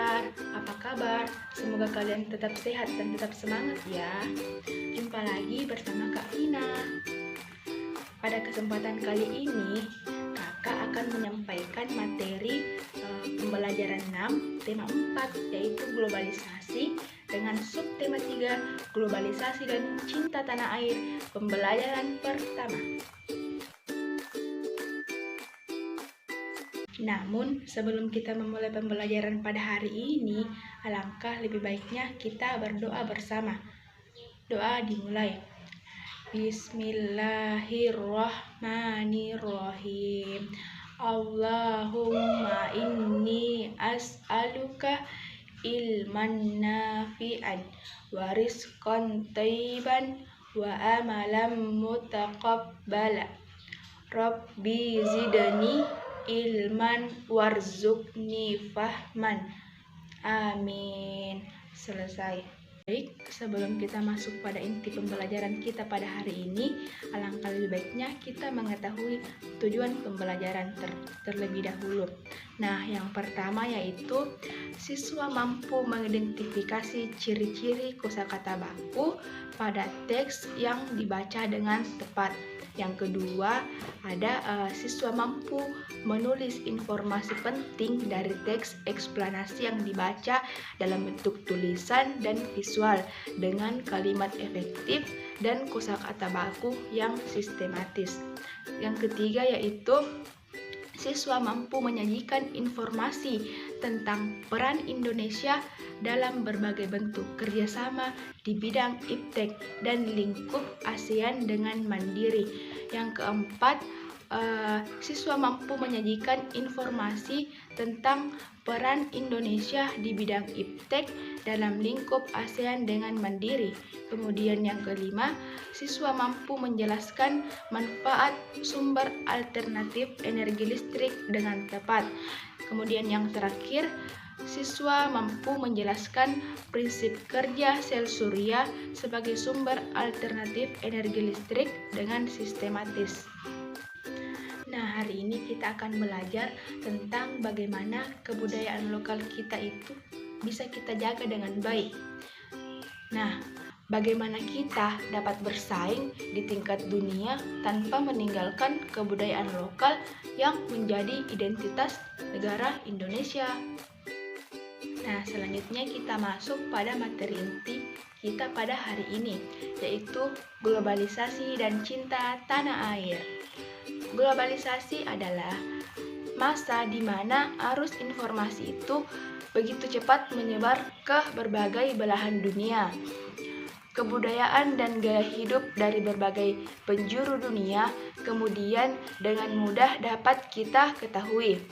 pendengar, apa kabar? Semoga kalian tetap sehat dan tetap semangat ya. Jumpa lagi bersama Kak Vina. Pada kesempatan kali ini, kakak akan menyampaikan materi pembelajaran 6, tema 4, yaitu globalisasi, dengan subtema 3, globalisasi dan cinta tanah air, pembelajaran pertama. Namun, sebelum kita memulai pembelajaran pada hari ini, alangkah lebih baiknya kita berdoa bersama. Doa dimulai. Bismillahirrahmanirrahim. Allahumma inni as'aluka ilman nafi'an wa rizqan thayyiban wa amalan mutaqabbala. Rabbi zidni ilman warzuqni fahman. Amin. Selesai. Baik, sebelum kita masuk pada inti pembelajaran kita pada hari ini, alangkah lebih baiknya kita mengetahui tujuan pembelajaran terlebih dahulu. Nah, yang pertama yaitu siswa mampu mengidentifikasi ciri-ciri kosakata baku pada teks yang dibaca dengan tepat. Yang kedua, siswa mampu menulis informasi penting dari teks eksplanasi yang dibaca dalam bentuk tulisan dan visual dengan kalimat efektif dan kosakata baku yang sistematis. Yang ketiga yaitu siswa mampu menyajikan informasi tentang peran Indonesia dalam berbagai bentuk kerjasama di bidang iptek dan lingkup ASEAN dengan mandiri. Yang keempat, siswa mampu menyajikan informasi tentang peran Indonesia di bidang iptek dalam lingkup ASEAN dengan mandiri. Kemudian yang kelima, siswa mampu menjelaskan manfaat sumber alternatif energi listrik dengan tepat. Kemudian yang terakhir, siswa mampu menjelaskan prinsip kerja sel surya sebagai sumber alternatif energi listrik dengan sistematis. Nah, hari ini kita akan belajar tentang bagaimana kebudayaan lokal kita itu bisa kita jaga dengan baik. Nah, bagaimana kita dapat bersaing di tingkat dunia tanpa meninggalkan kebudayaan lokal yang menjadi identitas negara Indonesia. Nah, selanjutnya kita masuk pada materi inti kita pada hari ini, yaitu globalisasi dan cinta tanah air. Globalisasi adalah masa di mana arus informasi itu begitu cepat menyebar ke berbagai belahan dunia. Kebudayaan dan gaya hidup dari berbagai penjuru dunia kemudian dengan mudah dapat kita ketahui.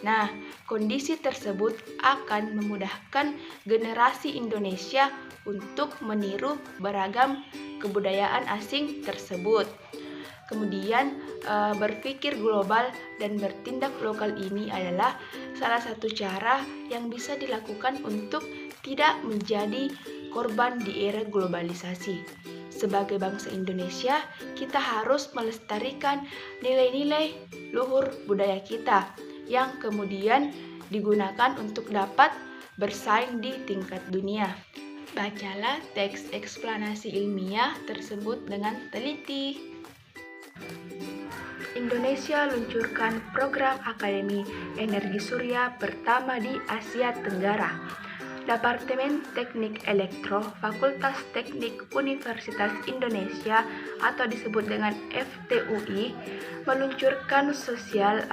Nah, kondisi tersebut akan memudahkan generasi Indonesia untuk meniru beragam kebudayaan asing tersebut. Kemudian berpikir global dan bertindak lokal ini adalah salah satu cara yang bisa dilakukan untuk tidak menjadi korban di era globalisasi. Sebagai bangsa Indonesia, kita harus melestarikan nilai-nilai luhur budaya kita yang kemudian digunakan untuk dapat bersaing di tingkat dunia. Bacalah teks eksplanasi ilmiah tersebut dengan teliti. Indonesia luncurkan program Akademi Energi Surya pertama di Asia Tenggara. Departemen Teknik Elektro Fakultas Teknik Universitas Indonesia atau disebut dengan FTUI meluncurkan Solar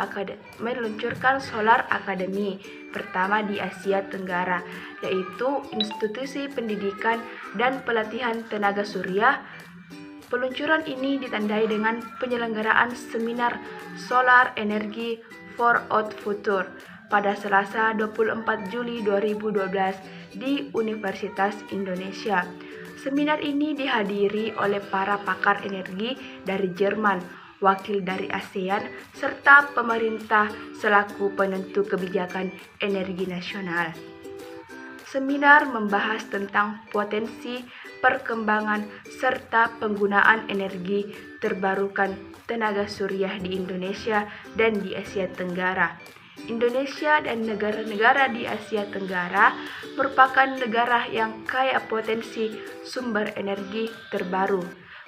Academy pertama di Asia Tenggara, yaitu institusi pendidikan dan pelatihan tenaga surya. Peluncuran ini ditandai dengan penyelenggaraan seminar Solar Energy for Out Future pada Selasa 24 Juli 2012 di Universitas Indonesia. Seminar ini dihadiri oleh para pakar energi dari Jerman, wakil dari ASEAN, serta pemerintah selaku penentu kebijakan energi nasional. Seminar membahas tentang potensi perkembangan serta penggunaan energi terbarukan tenaga surya di Indonesia dan di Asia Tenggara. Indonesia dan negara-negara di Asia Tenggara merupakan negara yang kaya potensi sumber energi terbaru,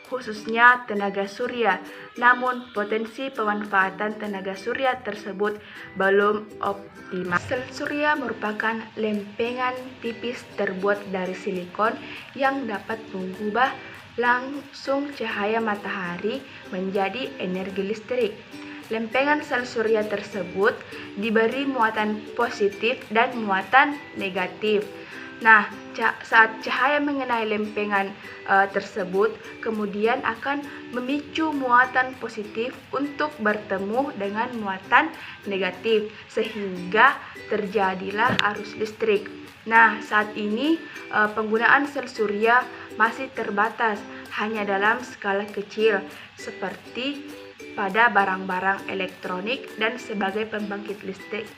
khususnya tenaga surya. Namun, potensi pemanfaatan tenaga surya tersebut belum optimal. Sel surya merupakan lempengan tipis terbuat dari silikon yang dapat mengubah langsung cahaya matahari menjadi energi listrik. Lempengan sel surya tersebut diberi muatan positif dan muatan negatif. Nah, saat cahaya mengenai lempengan tersebut, kemudian akan memicu muatan positif untuk bertemu dengan muatan negatif, sehingga terjadilah arus listrik. Nah, saat ini penggunaan sel surya masih terbatas hanya dalam skala kecil, seperti pada barang-barang elektronik dan sebagai pembangkit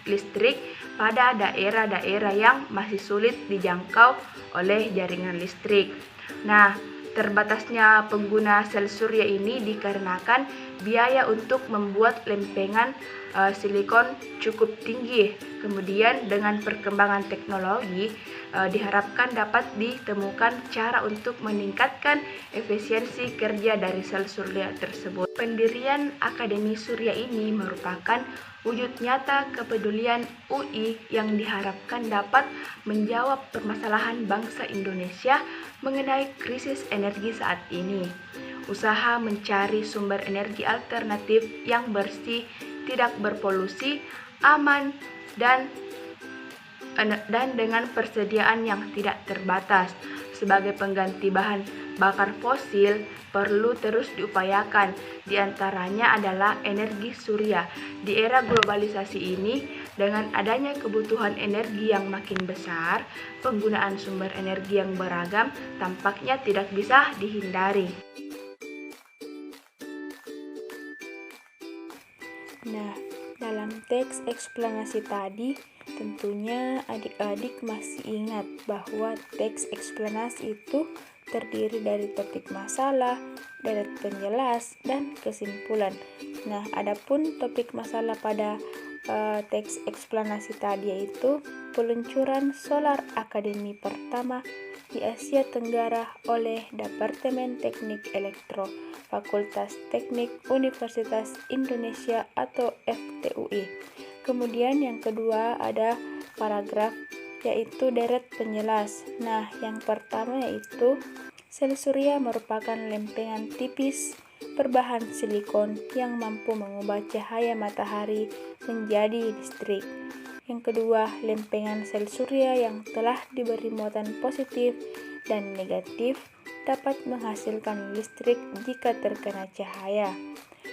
listrik pada daerah-daerah yang masih sulit dijangkau oleh jaringan listrik. Nah, terbatasnya pengguna sel surya ini dikarenakan biaya untuk membuat lempengan silikon cukup tinggi. Kemudian dengan perkembangan teknologi diharapkan dapat ditemukan cara untuk meningkatkan efisiensi kerja dari sel surya tersebut. Pendirian Akademi Surya ini merupakan wujud nyata kepedulian UI yang diharapkan dapat menjawab permasalahan bangsa Indonesia mengenai krisis energi saat ini. Usaha mencari sumber energi alternatif yang bersih, tidak berpolusi, aman, dan dengan persediaan yang tidak terbatas sebagai pengganti bahan bakar fosil perlu terus diupayakan. Di antaranya adalah energi surya. Di era globalisasi ini, dengan adanya kebutuhan energi yang makin besar, penggunaan sumber energi yang beragam tampaknya tidak bisa dihindari. Nah, dalam teks eksplanasi tadi, tentunya adik-adik masih ingat bahwa teks eksplanasi itu terdiri dari topik masalah, deret penjelas, dan kesimpulan. Nah, adapun topik masalah pada teks eksplanasi tadi yaitu peluncuran solar akademi pertama di Asia Tenggara oleh Departemen Teknik Elektro Fakultas Teknik Universitas Indonesia atau FTUI. Kemudian yang kedua ada paragraf yaitu deret penjelas. Nah, yang pertama yaitu sel surya merupakan lempengan tipis berbahan silikon yang mampu mengubah cahaya matahari menjadi listrik. Yang kedua, lempengan sel surya yang telah diberi muatan positif dan negatif dapat menghasilkan listrik jika terkena cahaya.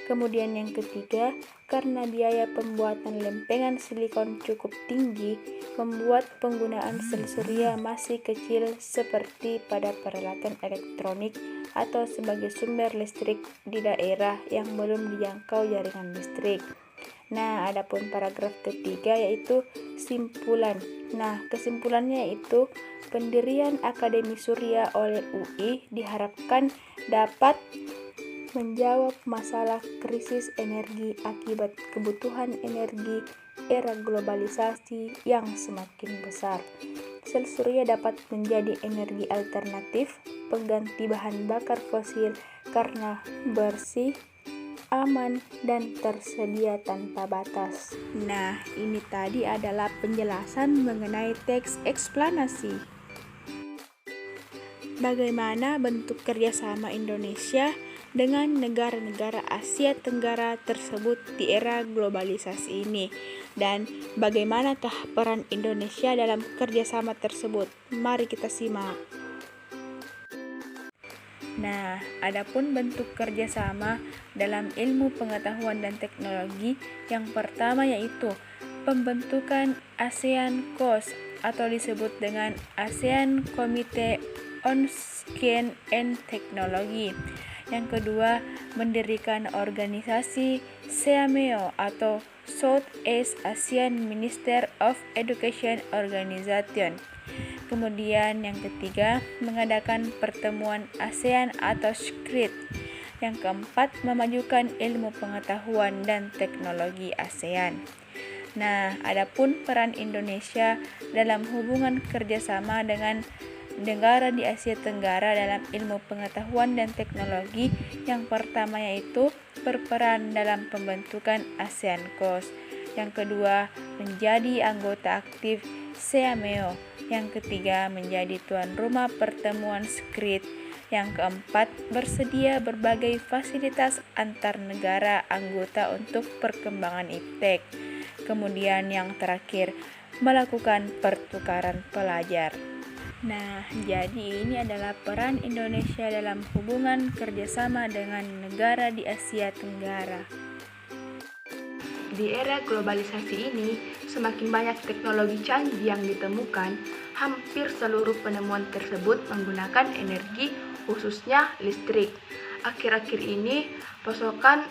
Kemudian yang ketiga, karena biaya pembuatan lempengan silikon cukup tinggi, membuat penggunaan sel surya masih kecil seperti pada peralatan elektronik atau sebagai sumber listrik di daerah yang belum dijangkau jaringan listrik. Nah, adapun paragraf ketiga yaitu simpulan. Nah, kesimpulannya yaitu pendirian Akademi Surya oleh UI diharapkan dapat menjawab masalah krisis energi akibat kebutuhan energi era globalisasi yang semakin besar. Sel surya dapat menjadi energi alternatif pengganti bahan bakar fosil karena bersih, aman, dan tersedia tanpa batas. Nah, ini tadi adalah penjelasan mengenai teks eksplanasi. Bagaimana bentuk kerjasama Indonesia dengan negara-negara Asia Tenggara tersebut di era globalisasi ini, dan bagaimanakah peran Indonesia dalam kerjasama tersebut? Mari kita simak. Nah, adapun bentuk kerjasama dalam ilmu pengetahuan dan teknologi, yang pertama yaitu pembentukan ASEAN COS atau disebut dengan ASEAN Committee on Science and Technology. Yang kedua, mendirikan organisasi SEAMEO atau Southeast Asian Minister of Education Organization. Kemudian yang ketiga, mengadakan pertemuan ASEAN atau SCRIT. Yang keempat, memajukan ilmu pengetahuan dan teknologi ASEAN. Nah, adapun peran Indonesia dalam hubungan kerjasama dengan negara di Asia Tenggara dalam ilmu pengetahuan dan teknologi, yang pertama yaitu berperan dalam pembentukan ASEAN-COS. Yang kedua, menjadi anggota aktif SEAMEO. Yang ketiga, menjadi tuan rumah pertemuan SCRIT. Yang keempat, bersedia berbagai fasilitas antar negara anggota untuk perkembangan iptek. Kemudian yang terakhir, melakukan pertukaran pelajar. Nah, jadi ini adalah peran Indonesia dalam hubungan kerjasama dengan negara di Asia Tenggara. Di era globalisasi ini, semakin banyak teknologi canggih yang ditemukan. Hampir seluruh penemuan tersebut menggunakan energi, khususnya listrik. Akhir-akhir ini, pasokan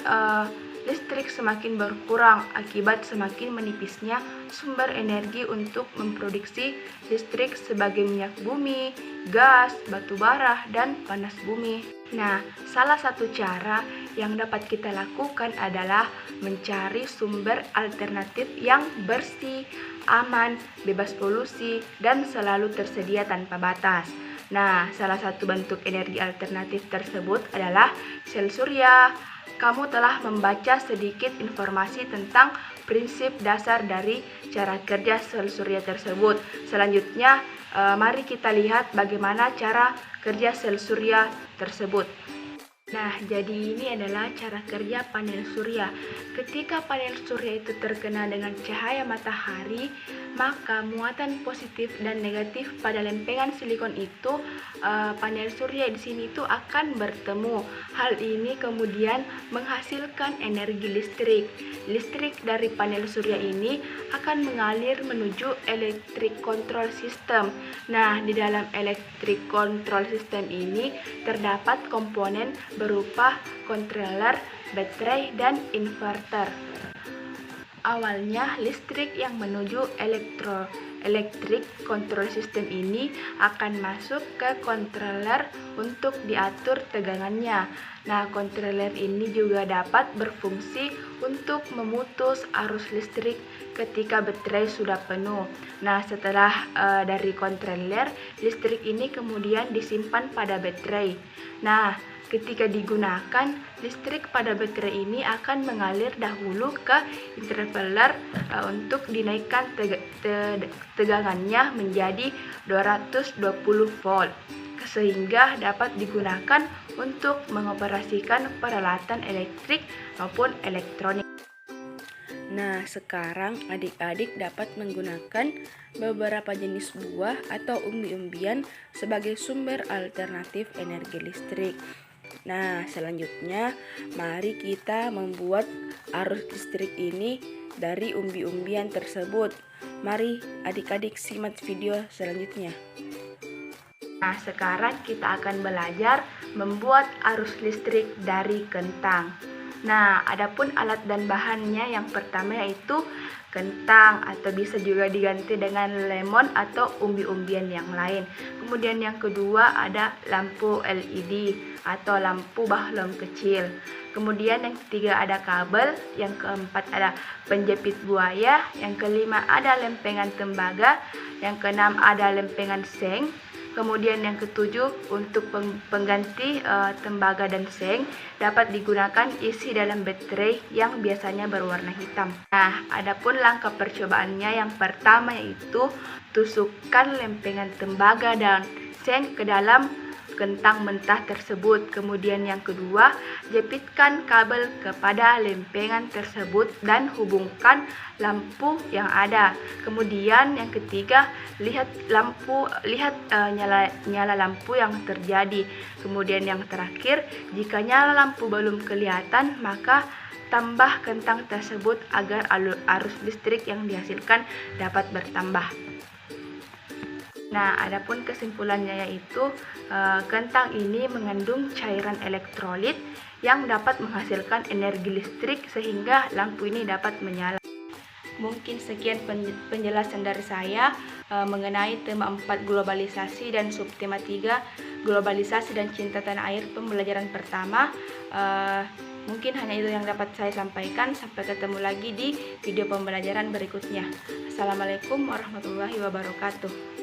listrik semakin berkurang akibat semakin menipisnya sumber energi untuk memproduksi listrik sebagai minyak bumi, gas, batu bara, dan panas bumi. Nah, salah satu cara yang dapat kita lakukan adalah mencari sumber alternatif yang bersih, aman, bebas polusi, dan selalu tersedia tanpa batas. Nah, salah satu bentuk energi alternatif tersebut adalah sel surya. Kamu telah membaca sedikit informasi tentang prinsip dasar dari cara kerja sel surya tersebut. Selanjutnya, mari kita lihat bagaimana cara kerja sel surya tersebut. Nah, jadi ini adalah cara kerja panel surya. Ketika panel surya itu terkena dengan cahaya matahari, maka muatan positif dan negatif pada lempengan silikon itu, panel surya di sini itu akan bertemu. Hal ini kemudian menghasilkan energi listrik. Listrik dari panel surya ini akan mengalir menuju electric control system. Nah, di dalam electric control system ini terdapat komponen berupa controller, baterai, dan inverter. Awalnya, listrik yang menuju electric control system ini akan masuk ke controller untuk diatur tegangannya. Nah, controller ini juga dapat berfungsi untuk memutus arus listrik ketika baterai sudah penuh. Nah, setelah dari controller, listrik ini kemudian disimpan pada baterai. Nah, ketika digunakan, listrik pada baterai ini akan mengalir dahulu ke intervaler untuk dinaikkan tegangannya menjadi 220 volt, sehingga dapat digunakan untuk mengoperasikan peralatan elektrik maupun elektronik. Nah, sekarang adik-adik dapat menggunakan beberapa jenis buah atau umbi-umbian sebagai sumber alternatif energi listrik. Nah, selanjutnya mari kita membuat arus listrik ini dari umbi-umbian tersebut. Mari adik-adik simak video selanjutnya. Nah, sekarang kita akan belajar membuat arus listrik dari kentang. Nah, adapun alat dan bahannya, yang pertama yaitu kentang, atau bisa juga diganti dengan lemon atau umbi-umbian yang lain. Kemudian yang kedua ada lampu LED atau lampu bahlom kecil. Kemudian yang ketiga ada kabel, yang keempat ada penjepit buaya, yang kelima ada lempengan tembaga, yang keenam ada lempengan seng. Kemudian yang ketujuh, untuk pengganti tembaga dan seng dapat digunakan isi dalam baterai yang biasanya berwarna hitam. Nah, adapun langkah percobaannya, yang pertama yaitu tusukkan lempengan tembaga dan seng ke dalam kentang mentah tersebut. Kemudian yang kedua, jepitkan kabel kepada lempengan tersebut dan hubungkan lampu yang ada. Kemudian yang ketiga, lihat nyala lampu yang terjadi. Kemudian yang terakhir, jika nyala lampu belum kelihatan, maka tambah kentang tersebut agar arus listrik yang dihasilkan dapat bertambah. Nah, adapun kesimpulannya yaitu kentang ini mengandung cairan elektrolit yang dapat menghasilkan energi listrik sehingga lampu ini dapat menyala. Mungkin sekian penjelasan dari saya mengenai tema 4 globalisasi dan subtema 3 globalisasi dan cinta tanah air pembelajaran pertama. Mungkin hanya itu yang dapat saya sampaikan. Sampai ketemu lagi di video pembelajaran berikutnya. Assalamualaikum warahmatullahi wabarakatuh.